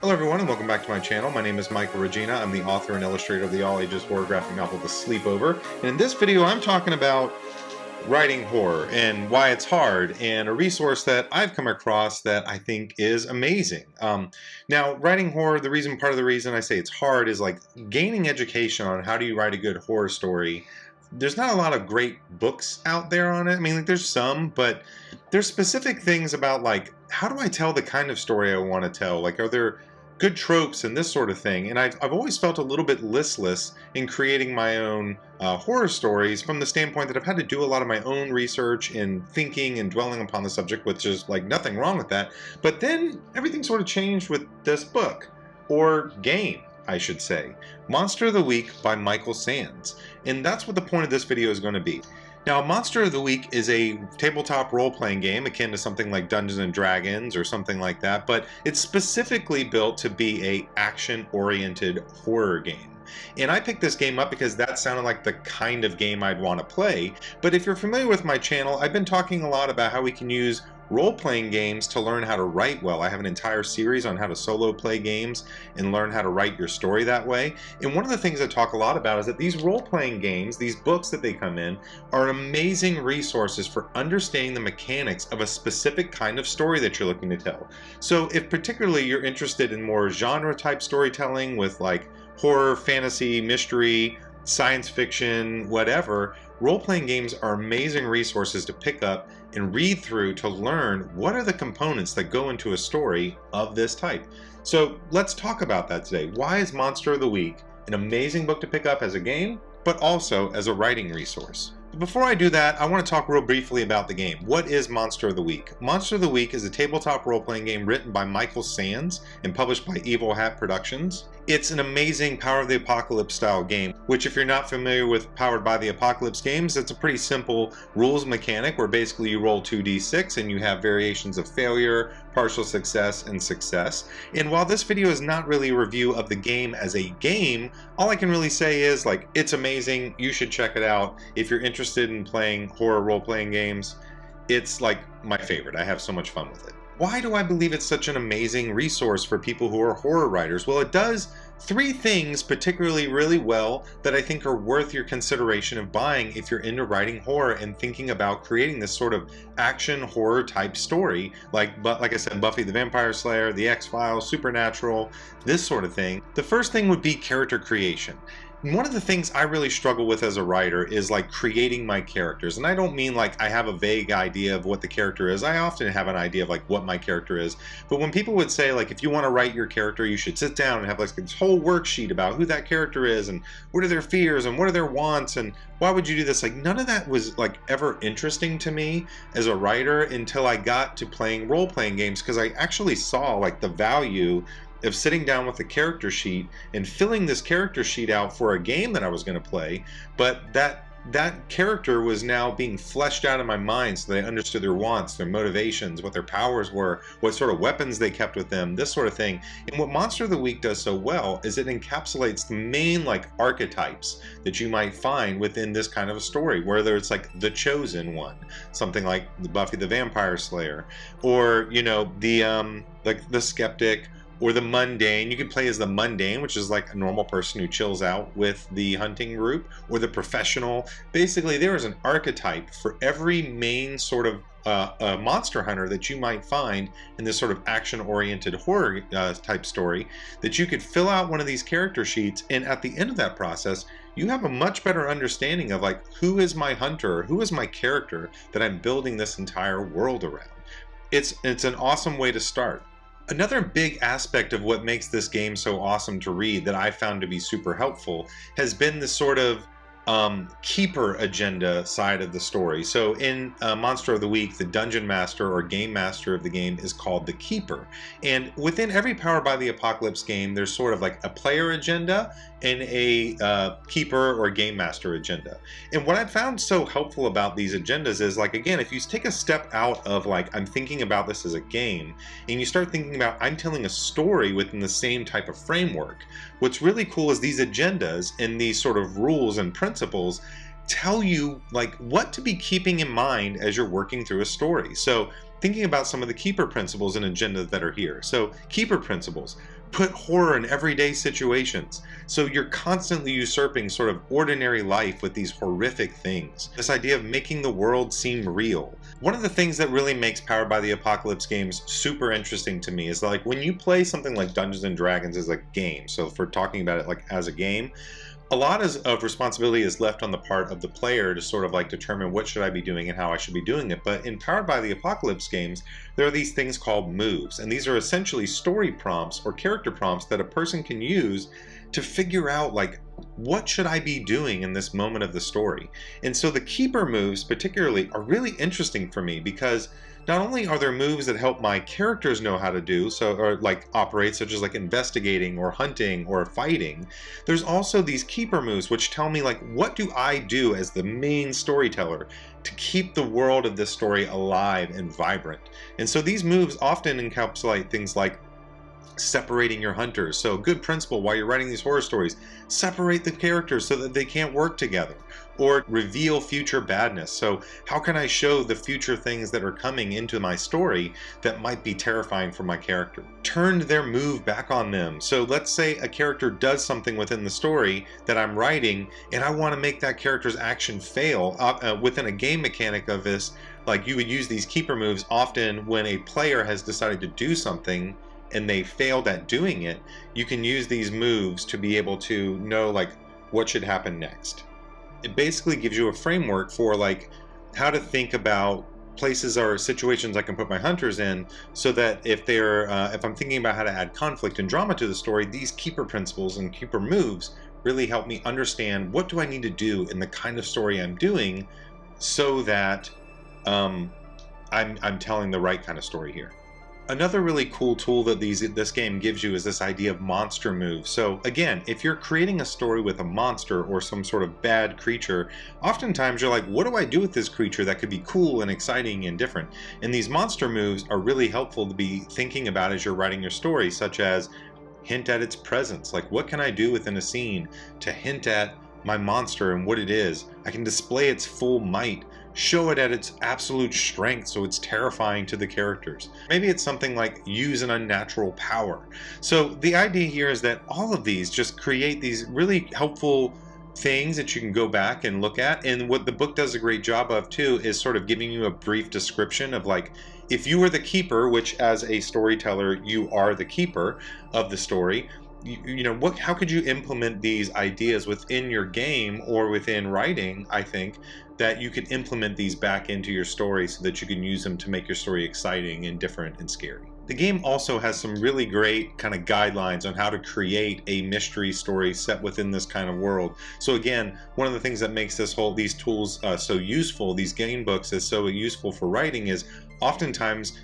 Hello everyone and welcome back to my channel. My name is Michael Regina. I'm the author and illustrator of the all-ages horror graphic novel The Sleepover. And in this video I'm talking about writing horror and why it's hard, and a resource that I've come across that I think is amazing. Now, writing horror, part of the reason I say it's hard is like gaining education on how do you write a good horror story. There's not a lot of great books out there on it. I mean, like, there's some, but there's specific things about like, how do I tell the kind of story I want to tell? Like, are there good tropes and this sort of thing? And I've always felt a little bit listless in creating my own horror stories, from the standpoint that I've had to do a lot of my own research and thinking and dwelling upon the subject, which is like nothing wrong with that. But then everything sort of changed with this book, or game, I should say. Monster of the Week by Michael Sands. And that's what the point of this video is going to be. Now, Monster of the Week is a tabletop role-playing game akin to something like Dungeons & Dragons or something like that, but it's specifically built to be a action-oriented horror game. And I picked this game up because that sounded like the kind of game I'd want to play. But if you're familiar with my channel, I've been talking a lot about how we can use role-playing games to learn how to write well. I have an entire series on how to solo play games and learn how to write your story that way. And one of the things I talk a lot about is that these role-playing games, these books that they come in, are amazing resources for understanding the mechanics of a specific kind of story that you're looking to tell. So if particularly you're interested in more genre-type storytelling with like horror, fantasy, mystery, science fiction, whatever, role-playing games are amazing resources to pick up and read through to learn what are the components that go into a story of this type. So let's talk about that today. Why is Monster of the Week an amazing book to pick up as a game, but also as a writing resource? But before I do that, I want to talk real briefly about the game. What is Monster of the Week? Monster of the Week is a tabletop role-playing game written by Michael Sands and published by Evil Hat Productions. It's an amazing Power of the Apocalypse style game, which, if you're not familiar with Powered by the Apocalypse games, it's a pretty simple rules mechanic where basically you roll 2d6 and you have variations of failure, partial success, and success. And while this video is not really a review of the game as a game, all I can really say is, like, it's amazing. You should check it out. If you're interested in playing horror role-playing games, it's like my favorite. I have so much fun with it. Why do I believe it's such an amazing resource for people who are horror writers? Well, it does three things particularly really well that I think are worth your consideration of buying if you're into writing horror and thinking about creating this sort of action horror type story, like I said, Buffy the Vampire Slayer, The X-Files, Supernatural, this sort of thing. The first thing would be character creation. One of the things I really struggle with as a writer is like creating my characters. And I don't mean like I have a vague idea of what the character is. I often have an idea of like what my character is. But when people would say like, if you want to write your character, you should sit down and have like this whole worksheet about who that character is and what are their fears and what are their wants and why would you do this? Like, none of that was like ever interesting to me as a writer until I got to playing role-playing games, because I actually saw like the value of sitting down with a character sheet and filling this character sheet out for a game that I was going to play, but that character was now being fleshed out in my mind so that I understood their wants, their motivations, what their powers were, what sort of weapons they kept with them, this sort of thing. And what Monster of the Week does so well is it encapsulates the main like archetypes that you might find within this kind of a story, whether it's like the chosen one, something like the Buffy the Vampire Slayer, or, you know, the skeptic, or the mundane. You can play as the mundane, which is like a normal person who chills out with the hunting group, or the professional. Basically, there is an archetype for every main sort of monster hunter that you might find in this sort of action-oriented horror type story, that you could fill out one of these character sheets, and at the end of that process, you have a much better understanding of like, who is my hunter, who is my character that I'm building this entire world around. It's an awesome way to start. Another big aspect of what makes this game so awesome to read that I found to be super helpful has been the sort of keeper agenda side of the story. So in Monster of the Week, the dungeon master or game master of the game is called the Keeper. And within every Powered by the Apocalypse game, there's sort of like a player agenda and a keeper or game master agenda. And what I've found so helpful about these agendas is, like, again, if you take a step out of like, I'm thinking about this as a game, and you start thinking about, I'm telling a story within the same type of framework, what's really cool is these agendas and these sort of rules and principles tell you like what to be keeping in mind as you're working through a story. So thinking about some of the keeper principles and agendas that are here. So keeper principles. put horror in everyday situations. So you're constantly usurping sort of ordinary life with these horrific things. This idea of making the world seem real. One of the things that really makes Powered by the Apocalypse games super interesting to me is like when you play something like Dungeons and Dragons as a game, so if we're talking about it like as a game, a lot of responsibility is left on the part of the player to sort of like determine what should I be doing and how I should be doing it. But in Powered by the Apocalypse games, there are these things called moves, and these are essentially story prompts or character prompts that a person can use to figure out like, what should I be doing in this moment of the story? And so the keeper moves particularly are really interesting for me because not only are there moves that help my characters know how to do, so or like operate, such as like investigating or hunting or fighting, there's also these keeper moves which tell me like, what do I do as the main storyteller to keep the world of this story alive and vibrant? And so these moves often encapsulate things like separating your hunters. So a good principle while you're writing these horror stories, separate the characters so that they can't work together, or reveal future badness. So how can I show the future things that are coming into my story that might be terrifying for my character? Turn their move back on them. So let's say a character does something within the story that I'm writing and I want to make that character's action fail. Within a game mechanic of this, like you would use these keeper moves often when a player has decided to do something and they failed at doing it. You can use these moves to be able to know like what should happen next. It basically gives you a framework for like how to think about places or situations I can put my hunters in, so that if I'm thinking about how to add conflict and drama to the story, these keeper principles and keeper moves really help me understand what do I need to do in the kind of story I'm doing, so that I'm telling the right kind of story here. Another really cool tool that this game gives you is this idea of monster moves. So again, if you're creating a story with a monster or some sort of bad creature, oftentimes you're like, what do I do with this creature that could be cool and exciting and different? And these monster moves are really helpful to be thinking about as you're writing your story, such as hint at its presence. Like, what can I do within a scene to hint at my monster and what it is? I can display its full might, show it at its absolute strength so it's terrifying to the characters. Maybe it's something like use an unnatural power. So the idea here is that all of these just create these really helpful things that you can go back and look at. And what the book does a great job of too is sort of giving you a brief description of like, if you were the keeper, which as a storyteller you are the keeper of the story, how could you implement these ideas within your game or within writing? I think that you could implement these back into your story so that you can use them to make your story exciting and different and scary. The game also has some really great kind of guidelines on how to create a mystery story set within this kind of world. So again, one of the things that makes these tools so useful, these game books is so useful for writing, is oftentimes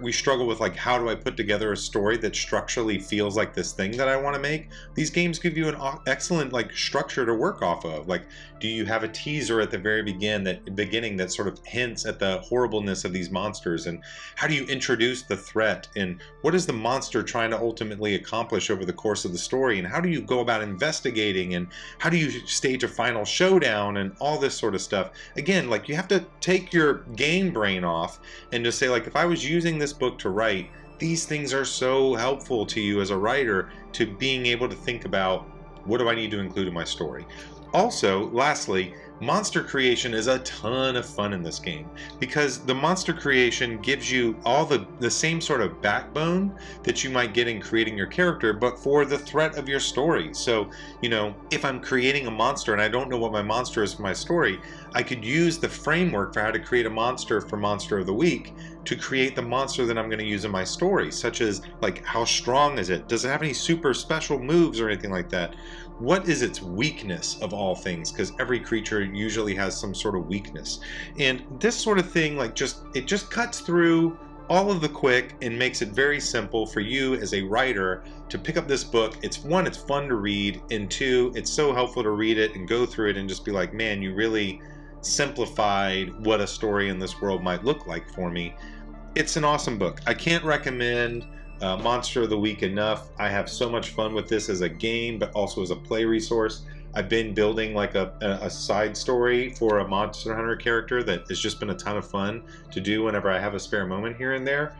we struggle with like, how do I put together a story that structurally feels like this thing that I want to make? These games give you an excellent like structure to work off of. Like, do you have a teaser at the very beginning that sort of hints at the horribleness of these monsters? And how do you introduce the threat? And what is the monster trying to ultimately accomplish over the course of the story? And how do you go about investigating? And how do you stage a final showdown and all this sort of stuff? Again, like, you have to take your game brain off and just say like, if I was using this book to write, these things are so helpful to you as a writer to being able to think about, what do I need to include in my story? Also, lastly, monster creation is a ton of fun in this game, because the monster creation gives you all the same sort of backbone that you might get in creating your character, but for the threat of your story. So, if I'm creating a monster and I don't know what my monster is for my story, I could use the framework for how to create a monster for Monster of the Week to create the monster that I'm going to use in my story, such as like, how strong is it? Does it have any super special moves or anything like that? What is its weakness of all things? Because every creature usually has some sort of weakness. And this sort of thing, like, it just cuts through all of the quick and makes it very simple for you as a writer to pick up this book. It's one, it's fun to read, and two, it's so helpful to read it and go through it and just be like, man, you really simplified what a story in this world might look like for me. It's an awesome book. I can't recommend Monster of the Week enough. I have so much fun with this as a game, but also as a play resource. I've been building like a side story for a Monster Hunter character that has just been a ton of fun to do whenever I have a spare moment here and there.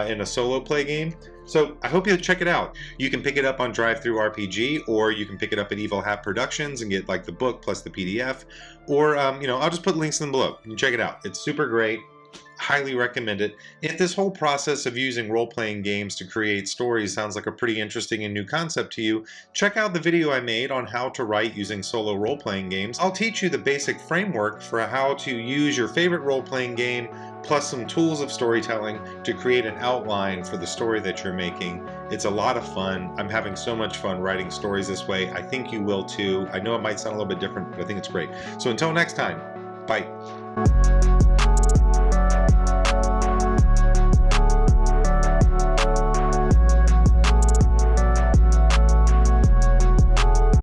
in a solo play game. So I hope you check it out. You can pick it up on TTRPG, or you can pick it up at Evil Hat Productions and get like the book plus the PDF. Or I'll just put links in below. You can check it out. It's super great. Highly recommend it. If this whole process of using role-playing games to create stories sounds like a pretty interesting and new concept to you, check out the video I made on how to write using solo role-playing games. I'll teach you the basic framework for how to use your favorite role-playing game plus some tools of storytelling to create an outline for the story that you're making. It's a lot of fun. I'm having so much fun writing stories this way. I think you will too. I know it might sound a little bit different, but I think it's great. So until next time, bye.